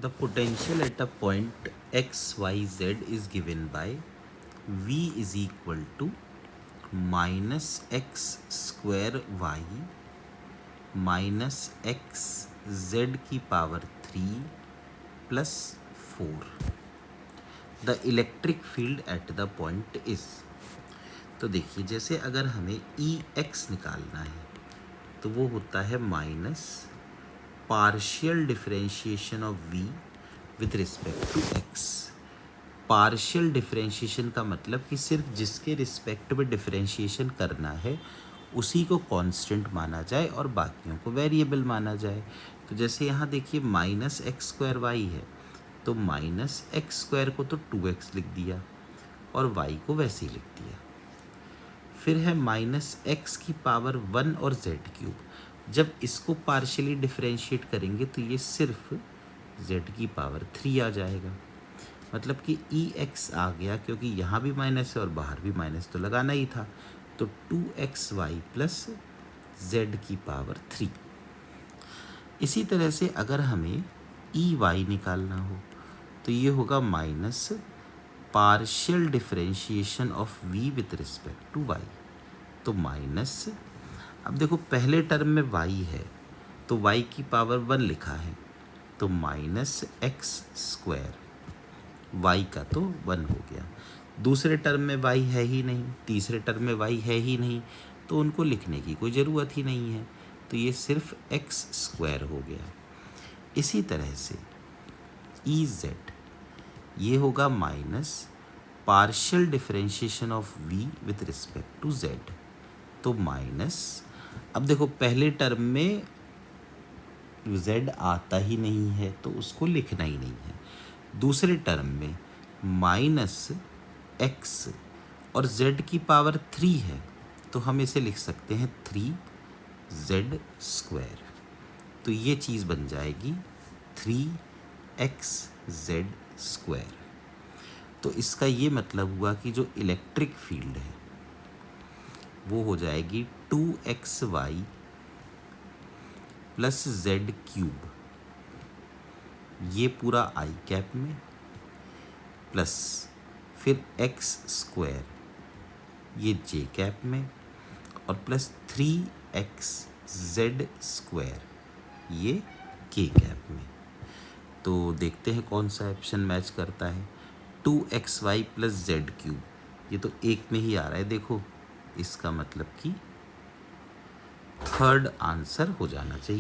The potential at a point x, y, z is given by V is equal to minus x square y minus x z की power 3 plus 4. The electric field at the point is. तो देखिए, जैसे अगर हमें ई x निकालना है तो वो होता है minus partial differentiation of V with respect to X. Partial differentiation का मतलब कि सिर्फ जिसके रिस्पेक्ट में डिफरेंशिएशन करना है उसी को कांस्टेंट माना जाए और बाकियों को वेरिएबल माना जाए। तो जैसे यहाँ देखिए माइनस एक्स स्क्वायर वाई है, तो माइनस एक्स स्क्वायर को तो 2x लिख दिया और वाई को वैसे ही लिख दिया। फिर है माइनस एक्स की पावर 1 और जेड क्यूब। जब इसको पार्शियली डिफरेंशिएट करेंगे तो ये सिर्फ जेड की पावर 3 आ जाएगा। मतलब कि ई एक्स आ गया, क्योंकि यहाँ भी माइनस है और बाहर भी माइनस तो लगाना ही था, तो 2xy प्लस जेड की पावर 3। इसी तरह से अगर हमें ई वाई निकालना हो तो ये होगा minus partial differentiation of v with respect to y। तो माइनस, अब देखो पहले टर्म में y है तो y की पावर 1 लिखा है, तो माइनस एक्स स्क्वायर, y का तो 1 हो गया। दूसरे टर्म में y है ही नहीं, तीसरे टर्म में y है ही नहीं, तो उनको लिखने की कोई ज़रूरत ही नहीं है, तो ये सिर्फ एक्स स्क्वायर हो गया। इसी तरह से ई जेड ये होगा minus partial differentiation of v with respect to z। तो माइनस, अब देखो पहले टर्म में z आता ही नहीं है तो उसको लिखना ही नहीं है। दूसरे टर्म में माइनस x और z की पावर 3 है, तो हम इसे लिख सकते हैं 3z स्क्वायर। तो ये चीज़ बन जाएगी 3xz स्क्वायर। तो इसका ये मतलब हुआ कि जो इलेक्ट्रिक फील्ड है वो हो जाएगी 2xy प्लस जेड क्यूब, ये पूरा आई कैप में, प्लस फिर एक्स स्क्वायर ये जे कैप में, और प्लस 3xz स्क्वायर ये के कैप में। तो देखते हैं कौन सा ऑप्शन मैच करता है। 2xy प्लस जेड क्यूब, ये तो एक में ही आ रहा है, देखो इसका मतलब कि थर्ड आंसर हो जाना चाहिए।